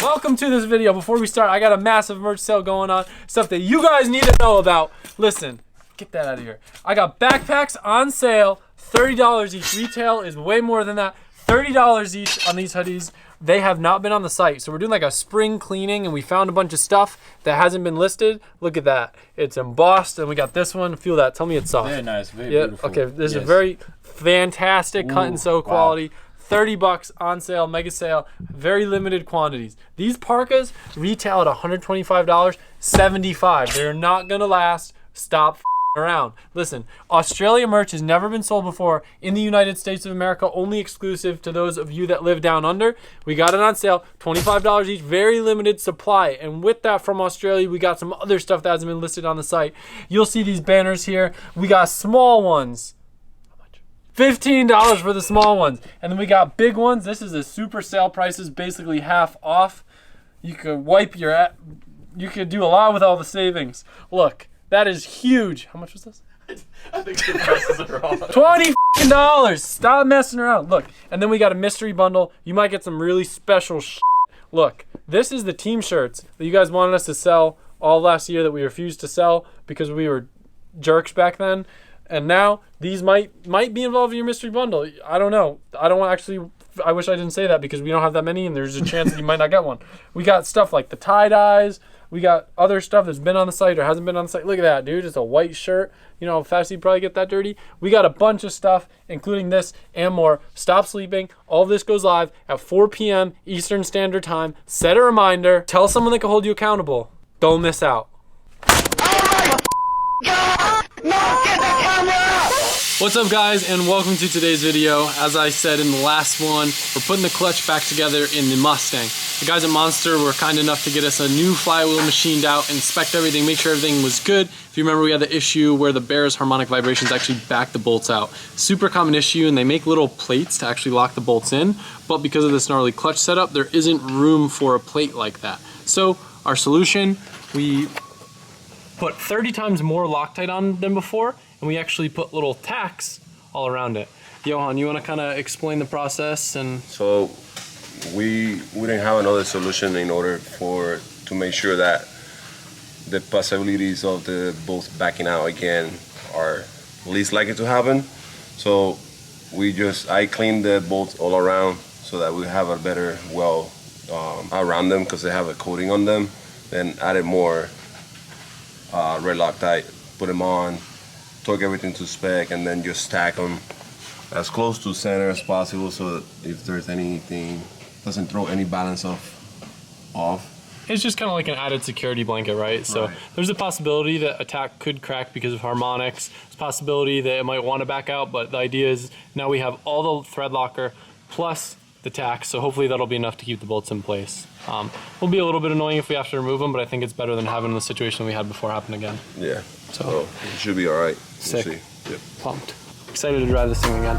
Welcome to this video. Before we start, I got a massive merch sale going on. Stuff that you guys need to know about. Listen, get that out of here. I got backpacks on sale, $30 each. Retail is way more than that. $30 each on these hoodies. They have not been on the site. So we're doing like a spring cleaning and we found a bunch of stuff that hasn't been listed. Look at that. It's embossed and we got this one. Feel that. Tell me it's soft. Very nice. Very beautiful. Okay, this is very fantastic cut and sew quality. 30 bucks on sale, mega sale, very limited quantities. These parkas retail at $125, 75. They're not gonna last. Stop around. Listen, Australia merch has never been sold before in the United States of America, only exclusive to those of you that live down under. We got it on sale, $25 each, very limited supply. And with that from Australia, we got some other stuff that hasn't been listed on the site. You'll see these banners here. We got small ones. $15 for the small ones. And then we got big ones. This is a super sale prices, basically half off. You could wipe your, you could do a lot with all the savings. Look, that is huge. How much was this? I think the prices are wrong. $20. Stop messing around. Look, and then we got a mystery bundle. You might get some really special shit. Look, this is the team shirts that you guys wanted us to sell all last year that we refused to sell because we were jerks back then. And now these might be involved in your mystery bundle. I don't know. I wish I didn't say that because we don't have that many and there's a chance that you might not get one. We got stuff like the tie-dyes. We got other stuff that's been on the site or hasn't been on the site. Look at that, dude. It's a white shirt. You know how fast you probably get that dirty? We got a bunch of stuff, including this and more. Stop sleeping. All of this goes live at 4 p.m. Eastern Standard Time. Set a reminder. Tell someone that can hold you accountable. Don't miss out. What's up guys and welcome to today's video. As I said in the last one, we're putting the clutch back together in the Mustang. The guys at Monster were kind enough to get us a new flywheel machined out, inspect everything, make sure everything was good. If you remember, we had the issue where the Bear's harmonic vibrations actually back the bolts out. Super common issue, and they make little plates to actually lock the bolts in, but because of this gnarly clutch setup, there isn't room for a plate like that. So our solution, we put 30 times more Loctite on than before, and we actually put little tacks all around it. Johan, you want to kind of explain the process? And so we didn't have another solution in order to make sure that the possibilities of the bolts backing out again are least likely to happen. So I cleaned the bolts all around so that we have a better well around them because they have a coating on them. Then added more red Loctite, put them on, torque everything to spec, and then just stack them as close to center as possible so that if there's anything, doesn't throw any balance off. It's just kind of like an added security blanket, right? So there's a possibility that a tack could crack because of harmonics. There's a possibility that it might want to back out, but the idea is now we have all the thread locker plus the tack, so hopefully that'll be enough to keep the bolts in place. Will be a little bit annoying if we have to remove them, but I think it's better than having the situation we had before happen again. Yeah, so it should be all right. Sick. We'll see. Yep. Pumped. Excited to drive this thing again.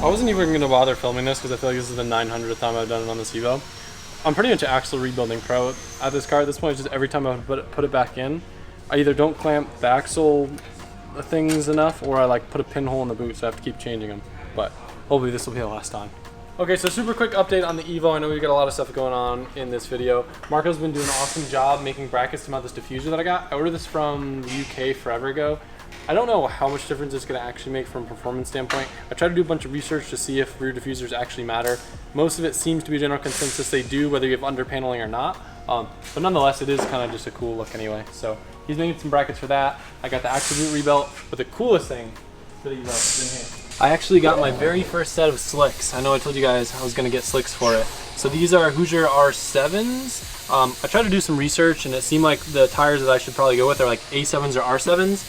I wasn't even going to bother filming this because I feel like this is the 900th time I've done it on this Evo. I'm pretty much axle rebuilding pro at this car. At this point, it's just every time I put it back in, I either don't clamp the axle things enough or I like put a pinhole in the boot, so I have to keep changing them. But hopefully this will be the last time. Okay, so super quick update on the Evo. I know we've got a lot of stuff going on in this video. Marco's been doing an awesome job making brackets to mount this diffuser that I got. I ordered this from the UK forever ago. I don't know how much difference it's going to actually make from a performance standpoint. I tried to do a bunch of research to see if rear diffusers actually matter. Most of it seems to be a general consensus they do, whether you have underpaneling or not. But nonetheless, it is kind of just a cool look anyway. So he's making some brackets for that. I got the actual boot rebuilt, but the coolest thing for the Evo is in here. I actually got my very first set of slicks. I know I told you guys I was gonna get slicks for it. So these are Hoosier R7s. I tried to do some research and it seemed like the tires that I should probably go with are like A7s or R7s.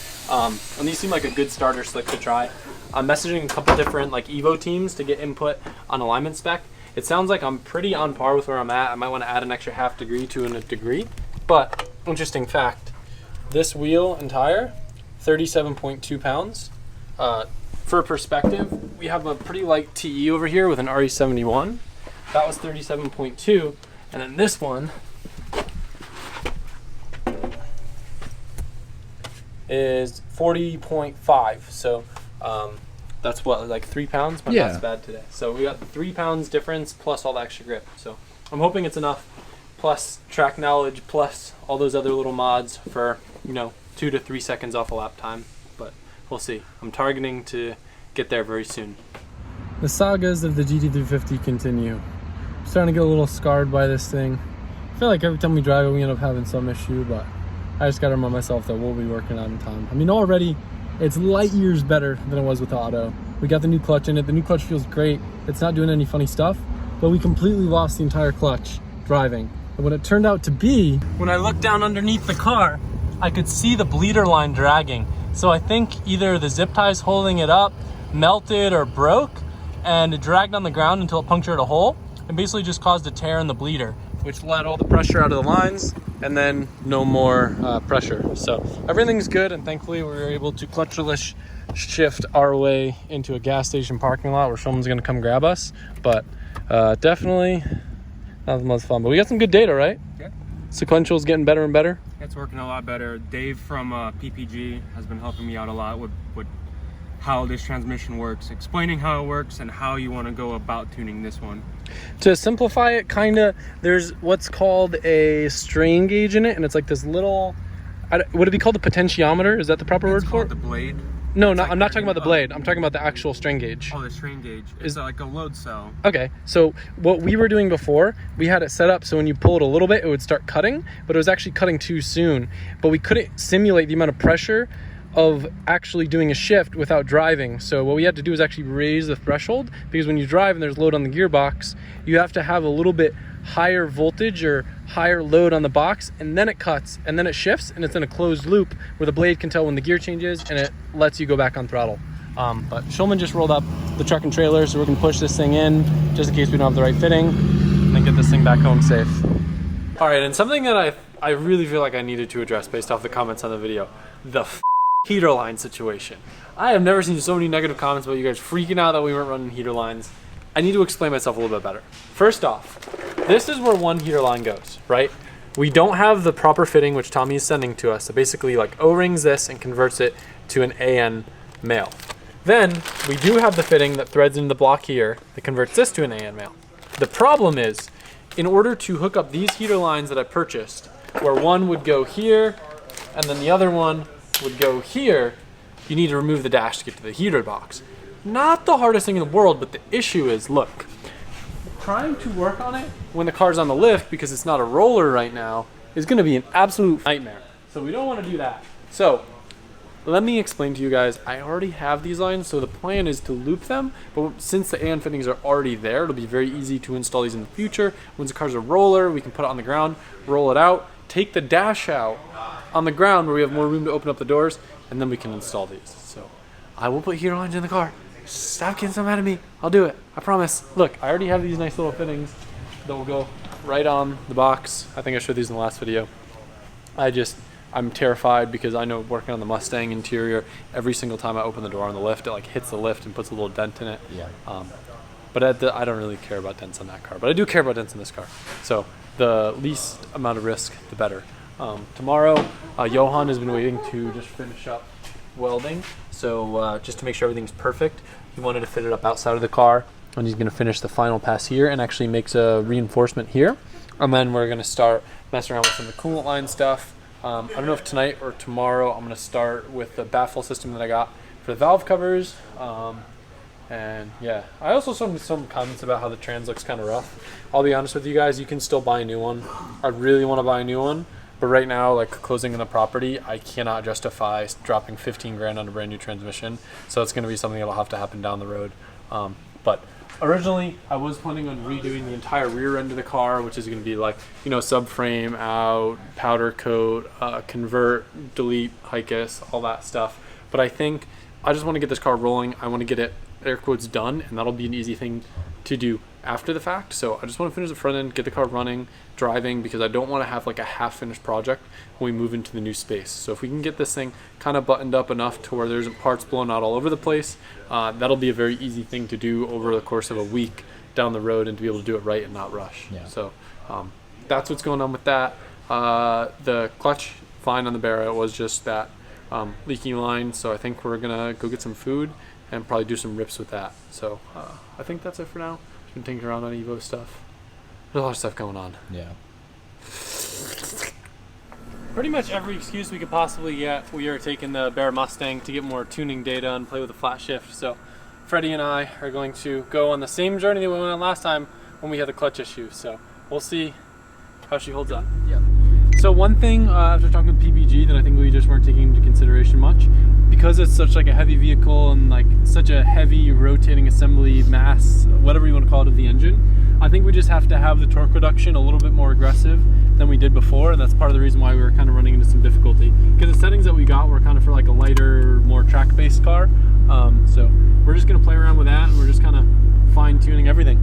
And these seem like a good starter slick to try. I'm messaging a couple different like Evo teams to get input on alignment spec. It sounds like I'm pretty on par with where I'm at. I might wanna add an extra half degree to a degree. But interesting fact, this wheel and tire, 37.2 pounds. For perspective, we have a pretty light TE over here with an RE71. That was 37.2, and then this one is 40.5. So that's what, like 3 pounds? My math's bad today. So we got 3 pounds difference plus all the extra grip. So I'm hoping it's enough, plus track knowledge, plus all those other little mods for, you know, 2 to 3 seconds off a lap time. But we'll see. I'm targeting to get there very soon. The sagas of the GT350 continue. I'm starting to get a little scarred by this thing. I feel like every time we drive it, we end up having some issue, but I just gotta remind myself that we'll be working on time. I mean, already it's light years better than it was with the auto. We got the new clutch in it. The new clutch feels great. It's not doing any funny stuff, but we completely lost the entire clutch driving. And what it turned out to be, when I looked down underneath the car, I could see the bleeder line dragging. So I think either the zip ties holding it up melted or broke, and it dragged on the ground until it punctured a hole and basically just caused a tear in the bleeder, which let all the pressure out of the lines and then no more pressure. So everything's good, and thankfully we were able to clutchless shift our way into a gas station parking lot where someone's gonna come grab us. But definitely not the most fun, but we got some good data, right? Yeah. Sequential's getting better and better. It's working a lot better. Dave from PPG has been helping me out a lot with how this transmission works, explaining how it works and how you want to go about tuning this one. To simplify it, kinda, there's what's called a strain gauge in it, and it's like this little, would it be called the potentiometer? Is that the proper word for it? The blade? No, I'm not talking about the blade. I'm talking about the actual strain gauge. Oh, the strain gauge. It's like a load cell. Okay, so what we were doing before, we had it set up so when you pull it a little bit, it would start cutting, but it was actually cutting too soon. But we couldn't simulate the amount of pressure of actually doing a shift without driving. So what we had to do is actually raise the threshold, because when you drive and there's load on the gearbox, you have to have a little bit higher voltage or higher load on the box, and then it cuts and then it shifts, and it's in a closed loop where the blade can tell when the gear changes and it lets you go back on throttle. But Schulman just rolled up the truck and trailer, so we're gonna push this thing in just in case we don't have the right fitting, and then get this thing back home safe. All right, and something that I really feel like I needed to address based off the comments on the video, the heater line situation. I have never seen so many negative comments about you guys freaking out that we weren't running heater lines. I need to explain myself a little bit better. First off, this is where one heater line goes, right? We don't have the proper fitting, which Tommy is sending to us. So basically like O-rings this and converts it to an AN male. Then we do have the fitting that threads into the block here that converts this to an AN male. The problem is, in order to hook up these heater lines that I purchased, where one would go here and then the other one would go here, you need to remove the dash to get to the heater box. Not the hardest thing in the world, but the issue is, look, trying to work on it when the car's on the lift, because it's not a roller right now, is gonna be an absolute nightmare. So we don't wanna do that. So let me explain to you guys, I already have these lines, so the plan is to loop them, but since the AN fittings are already there, it'll be very easy to install these in the future. Once the car's a roller, we can put it on the ground, roll it out, take the dash out on the ground where we have more room to open up the doors, and then we can install these. So I will put heater lines in the car. Stop getting so mad at me. I'll do it. I promise. Look, I already have these nice little fittings that will go right on the box. I think I showed these in the last video. I'm terrified because I know working on the Mustang interior, every single time I open the door on the lift, it like hits the lift and puts a little dent in it. Yeah. But I don't really care about dents on that car, but I do care about dents in this car. So the least amount of risk, the better. Tomorrow, Johan has been waiting to just finish up welding. So just to make sure everything's perfect, he wanted to fit it up outside of the car and he's gonna finish the final pass here and actually makes a reinforcement here. And then we're gonna start messing around with some of the coolant line stuff. I don't know if tonight or tomorrow I'm gonna start with the baffle system that I got for the valve covers. And yeah, I also saw some comments about how the trans looks kind of rough. I'll be honest with you guys, you can still buy a new one. I really want to buy a new one, but right now, like closing on the property, I cannot justify dropping 15 grand on a brand new transmission. So it's going to be something that'll have to happen down the road. But originally, I was planning on redoing the entire rear end of the car, which is going to be like, you know, subframe out, powder coat, convert, delete, HICUS, all that stuff. But I think I just want to get this car rolling. I want to get it air quotes done, and that'll be an easy thing to do after the fact. So I just want to finish the front end, get the car running, driving, because I don't want to have like a half finished project when we move into the new space. So if we can get this thing kind of buttoned up enough to where there isn't parts blown out all over the place, that'll be a very easy thing to do over the course of a week down the road, and to be able to do it right and not rush. Yeah. So that's what's going on with that. The clutch fine on the Barra, it was just that leaking line. So I think we're gonna go get some food and probably do some rips with that. So I think that's it for now. Just been tinkering around on Evo stuff. There's a lot of stuff going on. Yeah. Pretty much every excuse we could possibly get, we are taking the Bear Mustang to get more tuning data and play with the flat shift. So Freddie and I are going to go on the same journey that we went on last time when we had the clutch issue. So we'll see how she holds up. Yeah. So one thing after talking with PPG that I think we just weren't taking into consideration much, because it's such like a heavy vehicle and like such a heavy rotating assembly mass, whatever you want to call it, of the engine, I think we just have to have the torque reduction a little bit more aggressive than we did before, and that's part of the reason why we were kind of running into some difficulty, because the settings that we got were kind of for like a lighter, more track-based car. So we're just gonna play around with that, and we're just kind of fine-tuning everything.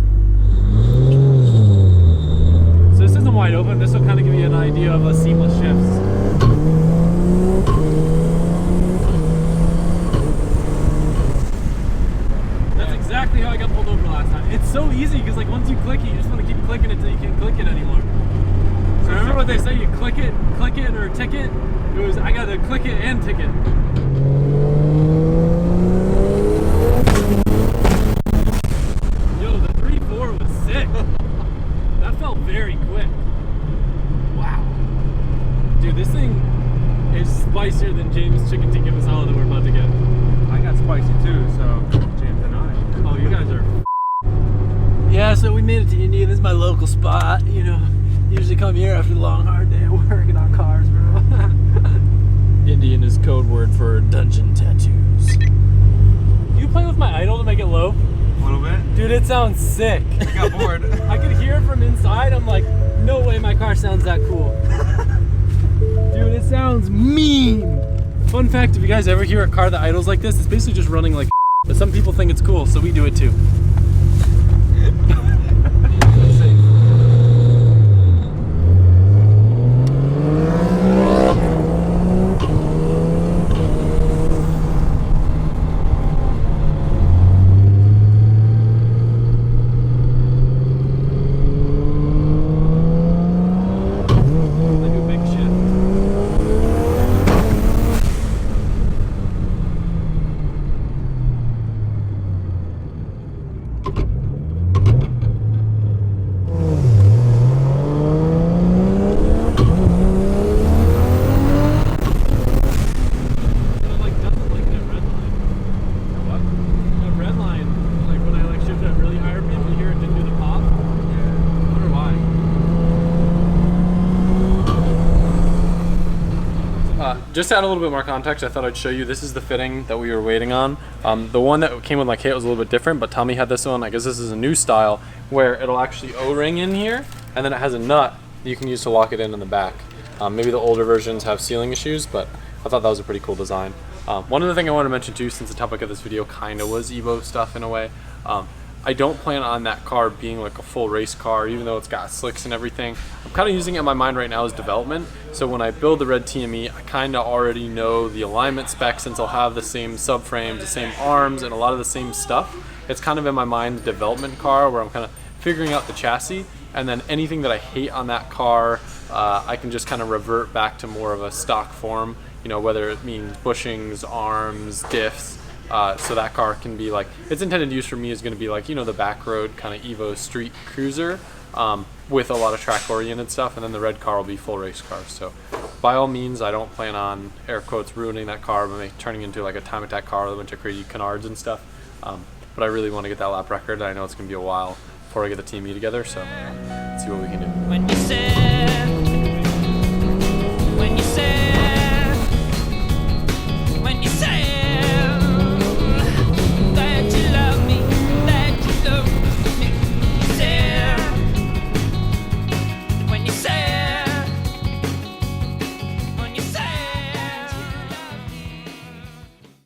So this isn't wide open. This will kind of give you an idea of a seamless shifts. That's exactly how I got pulled over last time. It's so easy because like once you click it, you just want to keep clicking it until you can't click it anymore. So remember what they say, you click it or tick it? It was, I gotta click it and tick it. Yo, the 3.4 was sick. That felt very quick. Wow. Dude, this thing is spicier than James' chicken tikka masala that we're about to get. I got spicy too, so James and I. Oh, you guys are. Yeah, so we made it to India. This is my local spot. You know, usually come here after a long, hard day at work and on cars, bro. Indian is code word for dungeon tattoos. Do you play with my idol to make it low? A little bit. Dude, it sounds sick. I got bored. I could hear it from inside. I'm like, no way my car sounds that cool. Dude, it sounds mean. Fun fact, if you guys ever hear a car that idles like this, it's basically just running like but some people think it's cool, so we do it too. Just to add a little bit more context, I thought I'd show you. This is the fitting that we were waiting on. The one that came with my kit was a little bit different, but Tommy had this one. I guess this is a new style where it'll actually O-ring in here, and then it has a nut that you can use to lock it in the back. Maybe the older versions have sealing issues, but I thought that was a pretty cool design. One other thing I want to mention too, since the topic of this video kind of was Evo stuff in a way, I don't plan on that car being like a full race car, even though it's got slicks and everything. I'm kind of using it in my mind right now as development. So when I build the red TME, I kind of already know the alignment specs, since I'll have the same subframes, the same arms, and a lot of the same stuff. It's kind of in my mind the development car where I'm kind of figuring out the chassis, and then anything that I hate on that car, I can just kind of revert back to more of a stock form, you know, whether it means bushings, arms, diffs, So that car can be like, its intended use for me is going to be like, the back road kind of Evo street cruiser with a lot of track oriented stuff, and then the red car will be full race car. So by all means, I don't plan on, air quotes, ruining that car by turning into like a time attack car with a bunch of crazy canards and stuff. But I really want to get that lap record, and I know it's going to be a while before I get the TME together, so let's see what we can do. When you said